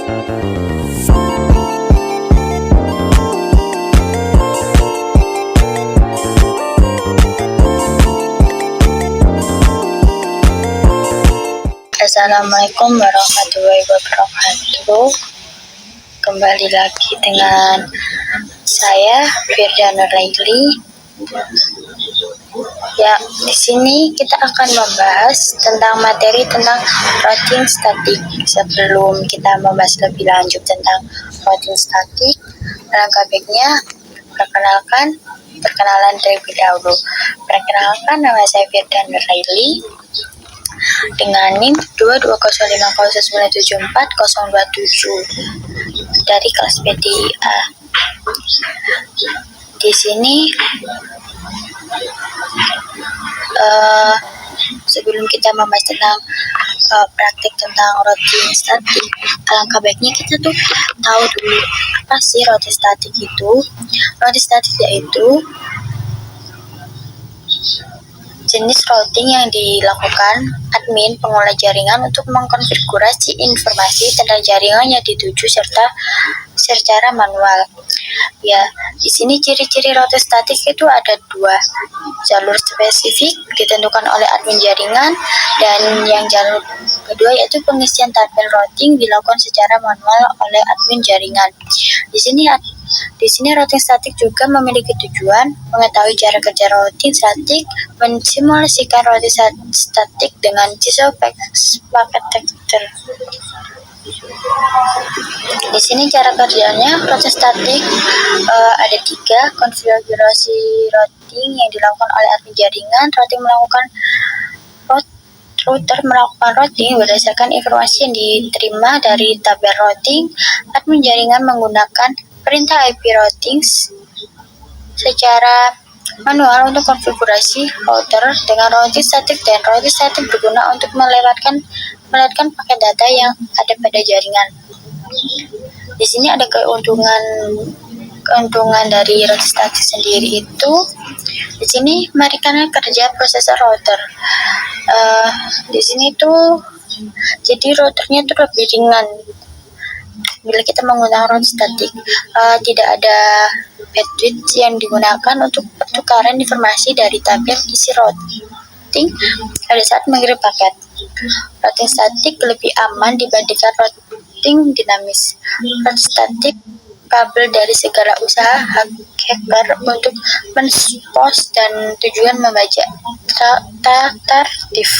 Assalamualaikum warahmatullahi wabarakatuh. Kembali lagi dengan saya Firda Nuraili. Ya, di sini kita akan membahas tentang materi tentang routing statik. Sebelum kita membahas lebih lanjut tentang routing statik, alangkah baiknya perkenalan terlebih dahulu. Perkenalkan, nama saya Firda Nuraili dengan NIM 22050974027 dari kelas PTIA. Di sini sebelum kita membahas tentang praktik tentang routing statik, alangkah baiknya kita tuh tahu dulu apa sih routing statik itu. Routing statik yaitu jenis routing yang dilakukan admin pengolah jaringan untuk mengkonfigurasi informasi tentang jaringan yang dituju serta secara manual. Ya, di sini ciri-ciri routing statik itu ada dua. Jalur spesifik ditentukan oleh admin jaringan, dan yang jalur kedua yaitu pengisian tabel routing dilakukan secara manual oleh admin jaringan. Di sini routing statik juga memiliki tujuan mengetahui cara kerja routing statik, mensimulasikan routing statik dengan sisa paket tekster. Di sini cara kerjanya routing statik ada tiga. Konfigurasi routing yang dilakukan oleh admin jaringan. Router melakukan routing berdasarkan informasi yang diterima dari tabel routing. Admin jaringan menggunakan perintah IP routing secara manual untuk konfigurasi router dengan routing statik, dan routing statik berguna untuk melewatkan paket data yang ada pada jaringan. Di sini ada keuntungan dari routing statik sendiri itu. Di sini mari kita kerja prosesor router. Di sini tuh jadi routernya tuh lebih ringan bila kita menggunakan routing statik. Tidak ada bandwidth yang digunakan untuk pertukaran informasi dari tabel isi routing pada saat mengirim paket. Routing statik lebih aman dibandingkan routing dinamis. Routing statik kabel dari segala usaha hacker untuk menspos dan tujuan membaca tarif.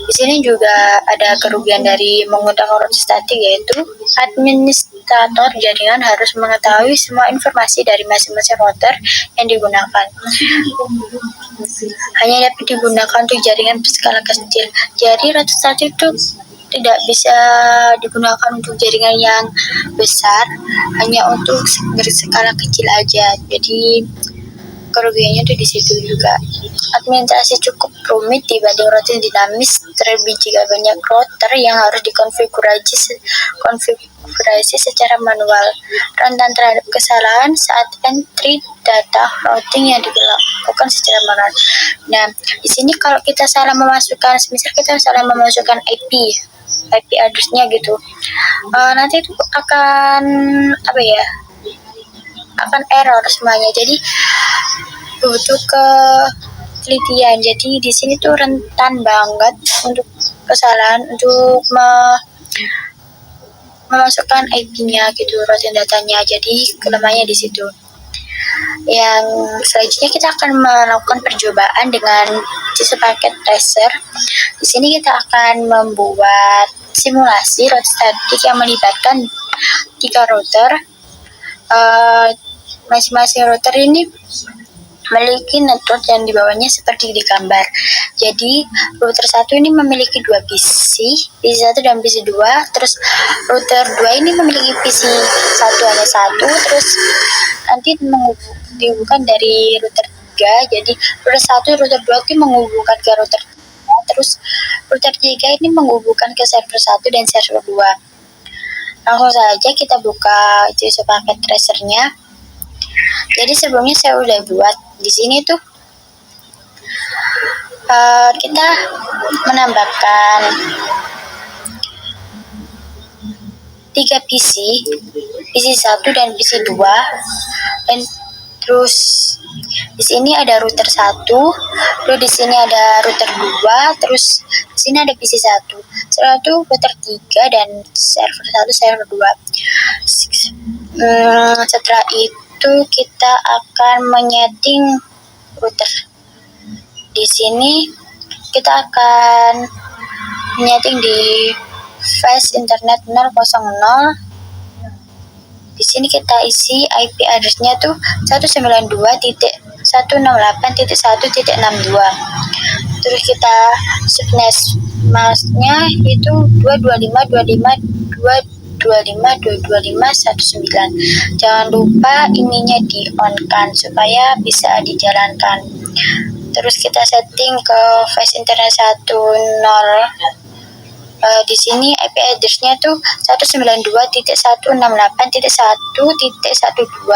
Di sini juga ada kerugian dari menggunakan routing statik, yaitu administrator jaringan harus mengetahui semua informasi dari masing-masing router yang digunakan. Hanya dapat digunakan untuk jaringan berskala kecil. Jadi routing statik itu tidak bisa digunakan untuk jaringan yang besar, hanya untuk berskala kecil aja. Jadi kerugiannya tuh di situ juga. Administrasi cukup rumit dibanding routing dinamis, terlebih jika banyak router yang harus dikonfigurasi secara manual. Rentan terhadap kesalahan saat entry data routing yang dilakukan secara manual. Nah, di sini kalau kita salah memasukkan IP address-nya gitu, nanti itu akan akan error semuanya. Jadi butuh ketelitian. Jadi di sini tuh rentan banget untuk kesalahan untuk memasukkan IP-nya gitu, routing datanya. Jadi kelemahannya di situ. Yang selanjutnya kita akan melakukan percobaan dengan sisa paket tracer. Di sini kita akan membuat simulasi routing statik yang melibatkan 3 router. Masing-masing router ini memiliki network yang di bawahnya seperti di gambar. Jadi router 1 ini memiliki 2 PC 1 dan PC 2. Terus router 2 ini memiliki PC 1 hanya 1. Terus nanti dihubungkan dari router 3. Jadi router 1, router 2 itu menghubungkan ke router 3. Terus router 3 ini menghubungkan ke server 1 dan server 2. Langsung saja kita buka user paket tracernya. Jadi sebelumnya saya udah buat di sini tuh kita menambahkan 3 PC 1 dan PC 2, dan terus di sini ada router 1, terus di sini ada router 2, terus di sini ada PC 1. Setelah itu router 3 dan server 1, server 2. Setelah itu kita akan menyeting router. Di sini kita akan menyeting di fast internet 000. Di sini kita isi IP address-nya tuh 192.168.1.62. Terus kita subnet mask-nya itu 225.225.225.225.19. Jangan lupa ininya di on kan supaya bisa dijalankan. Terus kita setting ke fast internet 10. Di sini IP address-nya tuh 192.168.1.126.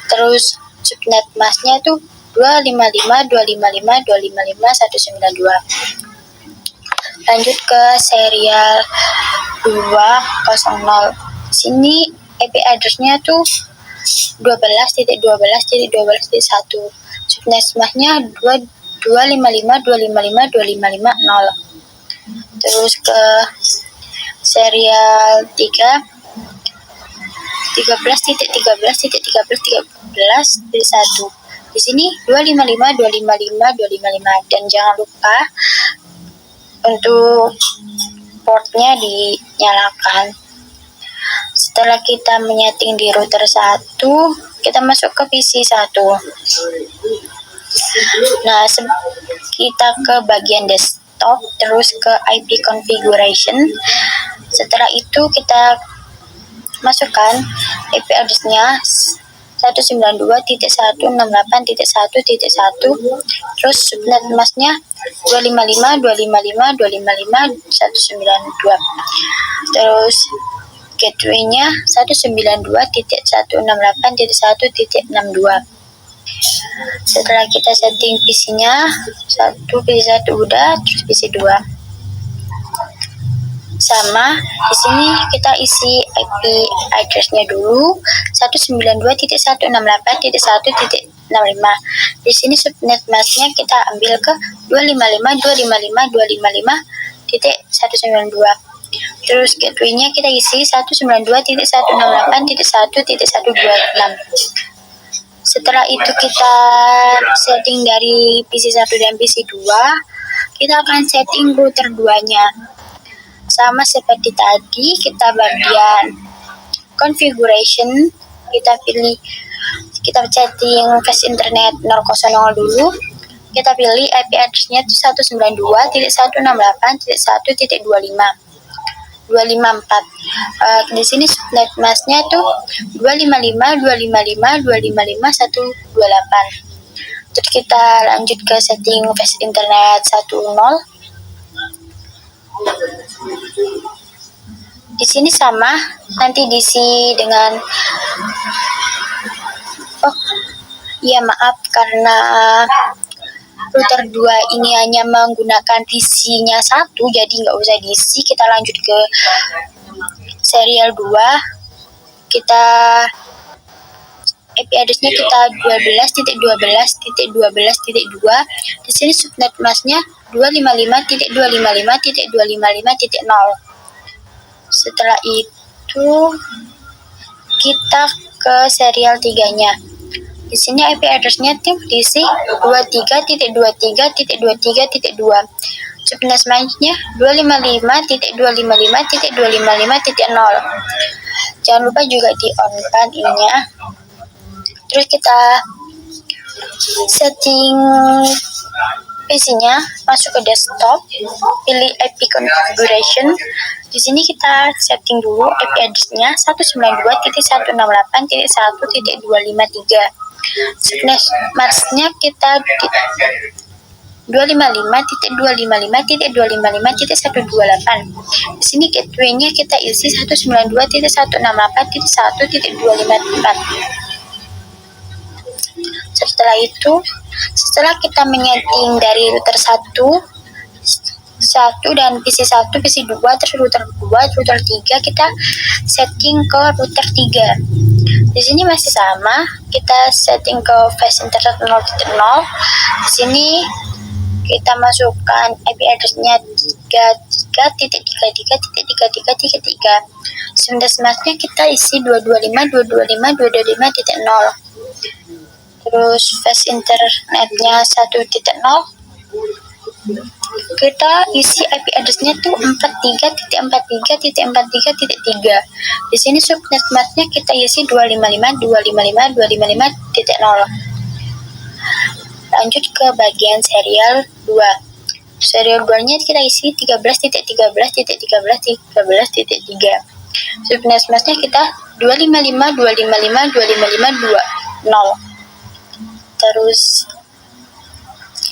Terus subnet mask-nya tuh 255.255.255.192. Lanjut ke serial 200. Di sini IP address-nya tuh 12.12.12.1. Subnet mask-nya 255.255.255.0. Terus ke serial 13.13.13.13.1. Di sini 255.255.255, dan jangan lupa untuk portnya dinyalakan. Setelah kita menyeting di router 1, kita masuk ke PC 1. Nah, kita ke bagian desktop, terus ke IP configuration. Setelah itu kita masukkan IP address-nya 192.168.1.1, terus subnet mask-nya 255.255.255.192. Terus gateway-nya 192.168.1.62. Setelah kita setting PC-nya, PC 1 udah, terus PC 2 sama. Di sini kita isi IP address-nya dulu 192.168.1.65. Di sini subnet mask-nya kita ambil ke 255.255.255.192. Terus gateway-nya kita isi 192.168.1.126. Setelah itu kita setting dari PC 1 dan PC 2, kita akan setting router 2-nya. Sama seperti tadi, kita bagian configuration, kita setting fast internet 000 dulu. Kita pilih IP address-nya 192.168.1.25.254. Di sini subnet mask-nya tuh 255.255.255.128. Terus kita lanjut ke setting fast internet 10. Di sini sama, nanti diisi dengan maaf karena router 2 ini hanya menggunakan PC-nya 1, jadi nggak usah diisi. Kita lanjut ke serial 2. Kita IP address-nya kita 12.12.12.2. Di sini subnet mask-nya 255.255.255.0. Setelah itu kita ke serial 3-nya. Di sini IP address-nya diisi 23.23.23.2. Subnet mask-nya 255.255.255.0. Jangan lupa juga di on kan ininya. Terus kita setting PC-nya, masuk ke desktop, pilih IP configuration. Di sini kita setting dulu IP address-nya 192.168.1.253. Subnet mask-nya kita 255.255.255.128. Di sini gateway-nya kita isi 192.168.1.254. Setelah itu, setelah kita menyeting dari router 1, 1 dan PC1, PC2, terus router 2, router 3 kita setting ke router 3. Di sini masih sama, kita setting ke fast internet 0.0. Di sini kita masukkan IP address-nya 33.33.33.3. Sebenarnya kita isi 225.225.225.0. Terus fast internetnya 1.0. Kita isi IP address-nya tuh 43.43.43.3. Di sini subnetnya kita isi 255.255.255.0. Lanjut ke bagian serial 2. Serial 2-nya kita isi 13.13.13.13.3. Subnetnya kita 255.255.255.2.0. Terus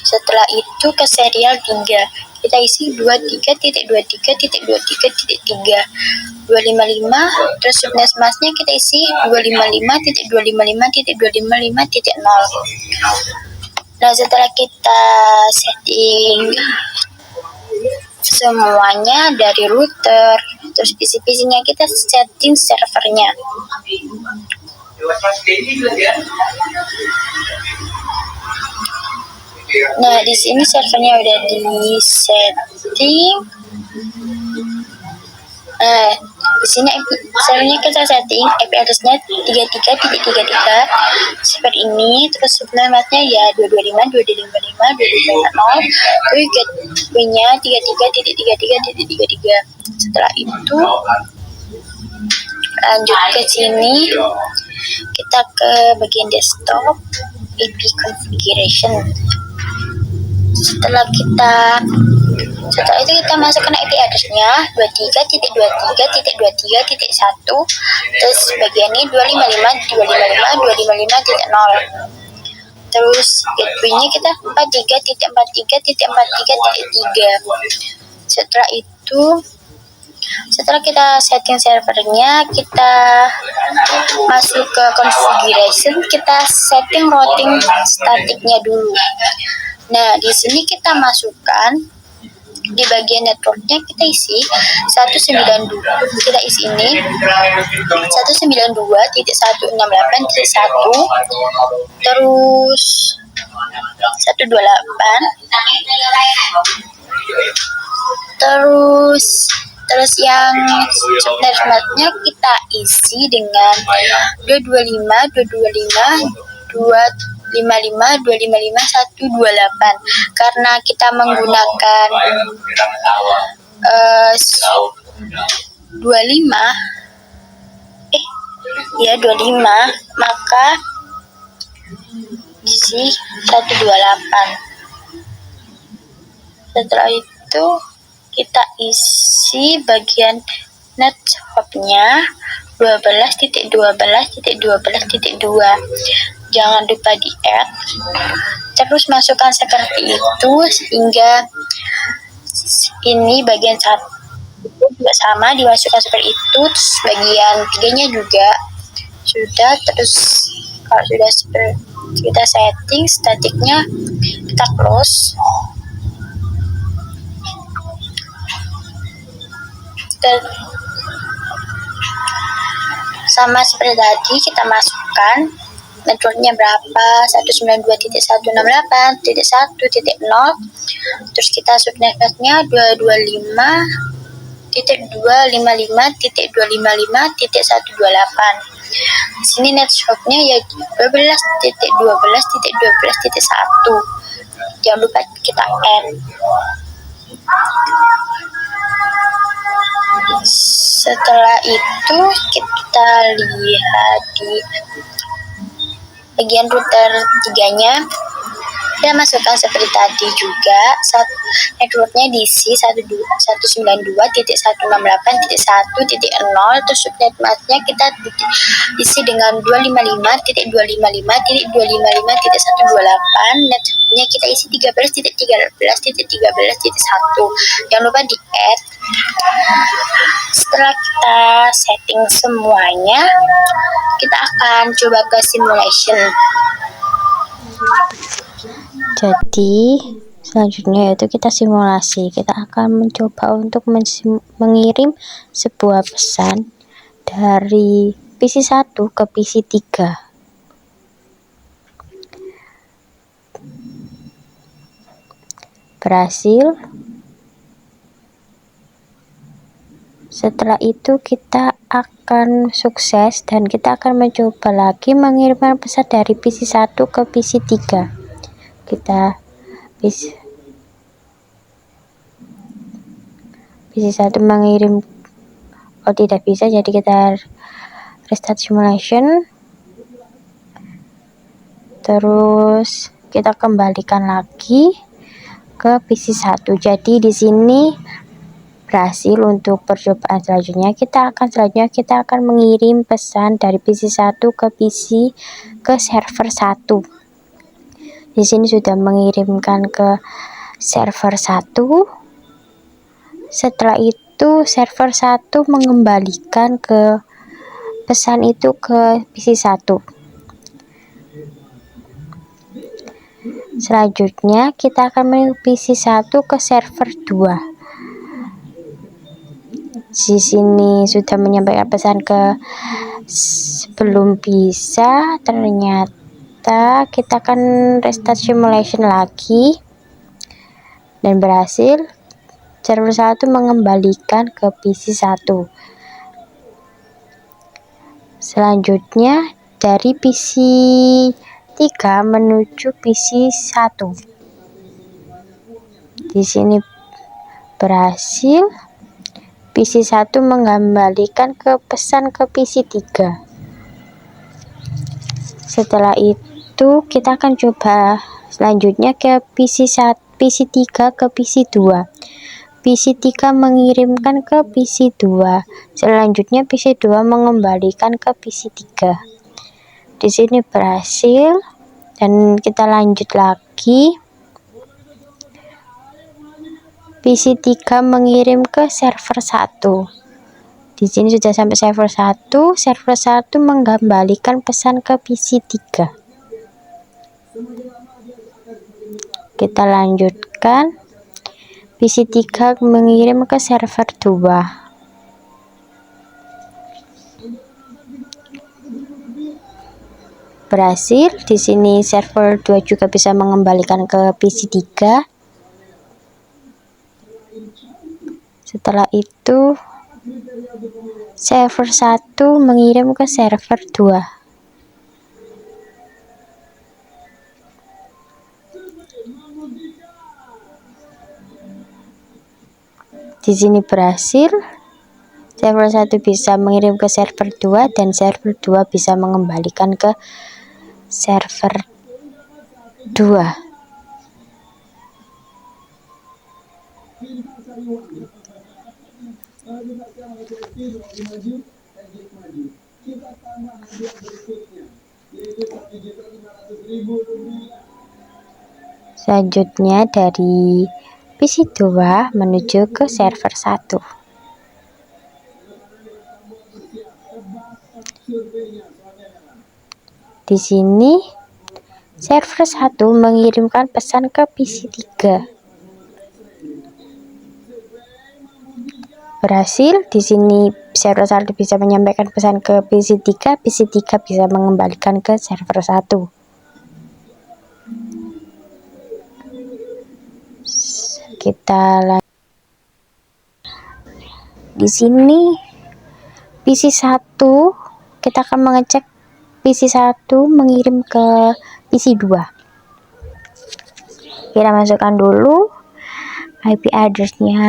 setelah itu ke serial 3, kita isi 23.23.23.3 255, terus subnetnya kita isi 255.255.255.0. Nah, setelah kita setting semuanya dari router, terus PC-nya kita setting servernya. Nah, di sini servernya udah di setting. Nah, di sini servernya kita setting IP address-nya 33.33 seperti ini. Terus subnetnya ya 225.255.255.0. Terus gateway-nya 33.33.33. Setelah itu lanjut ke sini, kita ke bagian desktop, IP configuration. Setelah itu kita masukkan IP address-nya 23.23.23.1. Terus bagian ini 255.255.255.0. Terus gateway-nya kita 43.43.43.3. Setelah kita setting servernya, kita masuk ke configuration, kita setting routing statiknya dulu. Nah, di sini kita masukkan di bagian networknya, kita isi 192. Kita isi ini 192.168.1, terus 128, terus yang subnetnya kita isi dengan 225.255.255.128 karena kita menggunakan 25, maka isi 128. Setelah itu kita isi bagian net hop-nya 12.12.12.2. Jangan lupa di add. Terus masukkan seperti itu sehingga ini bagian 1 juga sama dimasukkan seperti itu. Terus bagian 3-nya juga sudah. Terus kalau sudah seperti kita setting statiknya, kita close. Sama seperti tadi, kita masukkan networknya berapa, 192.168.1.0. terus kita subnetnya 225.255.255.128. di sini net shopnya ya 12.12.12.1. jangan lupa kita add. Setelah itu kita lihat di bagian router 3-nya, kita masukkan seperti tadi juga. Networknya diisi 192.168.1.0. terus subnetnya kita isi dengan 255.255.255.128. networknya kita isi 13.13.13.1. jangan lupa di add. Setelah kita setting semuanya, kita akan coba ke simulation. Jadi Selanjutnya yaitu kita simulasi. Kita akan mencoba untuk mengirim sebuah pesan dari PC1 ke PC3. Berhasil. Setelah itu kita akan sukses dan kita akan mencoba lagi mengirimkan pesan dari PC1 ke PC3. PC1 mengirim, oh tidak bisa, jadi kita restart simulation. Terus kita kembalikan lagi ke PC1. Jadi di sini berhasil untuk percobaan selanjutnya. Kita akan mengirim pesan dari PC1 ke server 1. Di sini sudah mengirimkan ke server 1. Setelah itu server 1 mengembalikan ke pesan itu ke PC1. Selanjutnya kita akan mengirim PC1 ke server 2. Di sini sudah menyampaikan pesan belum bisa. Ternyata kita akan restart simulation lagi dan berhasil. Server 1 mengembalikan ke PC1. Selanjutnya dari PC3 menuju PC1. Di sini berhasil. PC1 mengembalikan ke pesan ke PC3. Setelah itu kita akan coba selanjutnya ke PC3 ke PC2. PC3 mengirimkan ke PC2. Selanjutnya PC2 mengembalikan ke PC3. Di sini berhasil dan kita lanjut lagi. PC3 mengirim ke server 1. Di sini sudah sampai server 1. Server 1 mengembalikan pesan ke PC3. Kita lanjutkan. PC3 mengirim ke server 2. Berhasil. Di sini server 2 juga bisa mengembalikan ke PC3. Setelah itu server 1 mengirim ke server 2. Di sini berhasil. Server 1 bisa mengirim ke server 2 dan server 2 bisa mengembalikan ke server 2. Selanjutnya dari PC2 menuju ke server 1. Di sini server 1 mengirimkan pesan ke PC3. Berhasil. Di sini server 1 bisa menyampaikan pesan ke PC3. PC3 bisa mengembalikan ke server 1. Kita lanjut. Di sini PC1 kita akan mengecek PC1 mengirim ke PC2. Kita masukkan dulu IP address-nya.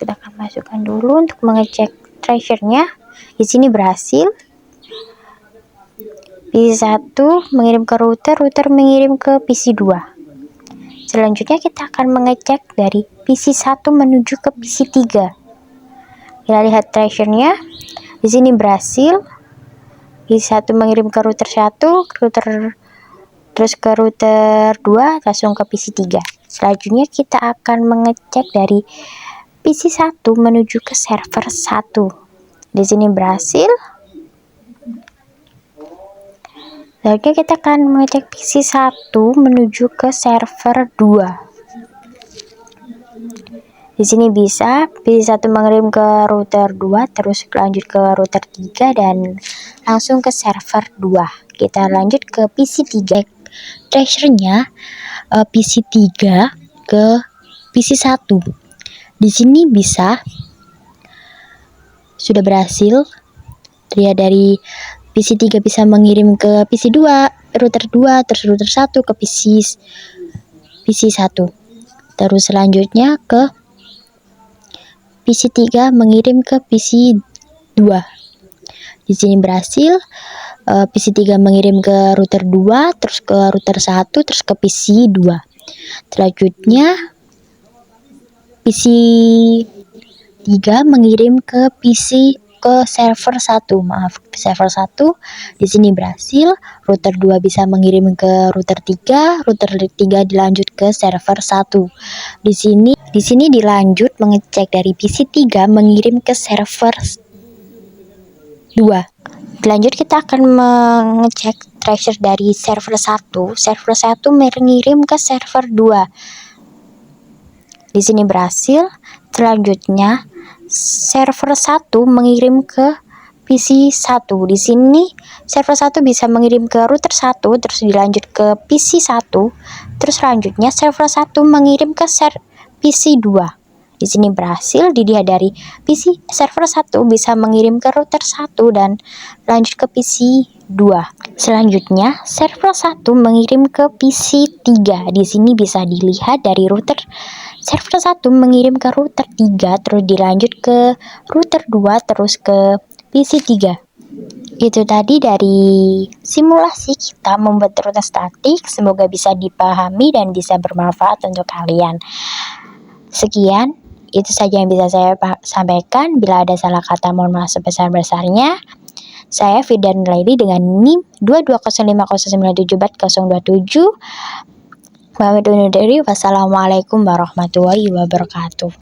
Kita akan masukkan dulu untuk mengecek treasure-nya. Di sini berhasil. PC1 mengirim ke router mengirim ke PC2. Selanjutnya kita akan mengecek dari PC1 menuju ke PC3. Kita lihat treasure-nya. Di sini berhasil. PC1 mengirim ke router 1, terus ke router 2, langsung ke PC3. Selanjutnya kita akan mengecek dari PC1 menuju ke server 1. Di sini berhasil. Selanjutnya kita akan mengecek PC1 menuju ke server 2. Di sini bisa PC1 mengirim ke router 2, terus lanjut ke router 3 dan langsung ke server 2. Kita lanjut ke PC3. Tracernya PC3 ke PC1. Di sini bisa sudah berhasil. Lihat dari PC3 bisa mengirim ke PC2, router 2, terus router 1 ke PC1. Terus selanjutnya ke PC3 mengirim ke PC2. Di sini berhasil. PC3 mengirim ke router 2, terus ke router 1, terus ke PC2. Selanjutnya PC3 mengirim ke server 1. Server 1 di sini berhasil. Router 2 bisa mengirim ke router 3, router 3 dilanjut ke server 1. Di sini dilanjut mengecek dari PC3 mengirim ke server 2. Lanjut kita akan mengecek tracer dari server 1. Server 1 mengirim ke server 2. Di sini berhasil. Selanjutnya server 1 mengirim ke PC1. Di sini server 1 bisa mengirim ke router 1, terus dilanjut ke PC1. Terus selanjutnya server 1 mengirim ke PC2. Di sini berhasil. Dilihat dari server 1 bisa mengirim ke router 1 dan lanjut ke PC2. Selanjutnya server 1 mengirim ke PC3. Di sini bisa dilihat dari server 1 mengirim ke router 3, terus dilanjut ke router 2, terus ke PC3. Itu tadi dari simulasi kita membuat router statik. Semoga bisa dipahami dan bisa bermanfaat untuk kalian. Sekian, itu saja yang bisa saya sampaikan. Bila ada salah kata, mohon maaf sebesar-besarnya. Saya Firdan Laili dengan NIM 22050974027. Pamit undur diri. Wassalamualaikum warahmatullahi wabarakatuh.